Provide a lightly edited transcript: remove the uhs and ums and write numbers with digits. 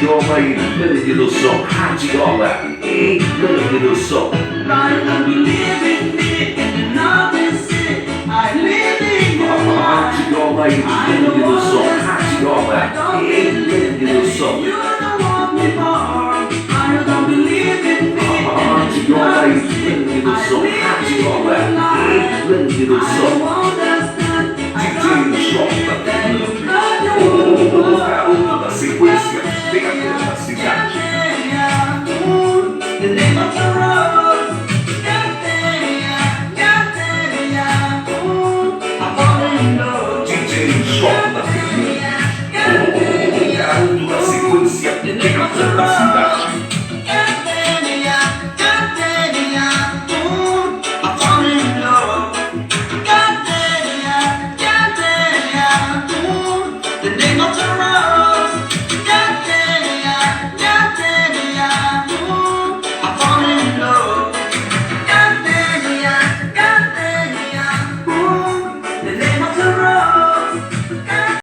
Radiola aí, grande do som, radiola, ei, grande do som. Radiola aí, grande do som, radiola, ei, grande do som. Radiola aí, grande do som, radiola, ei, grande do som.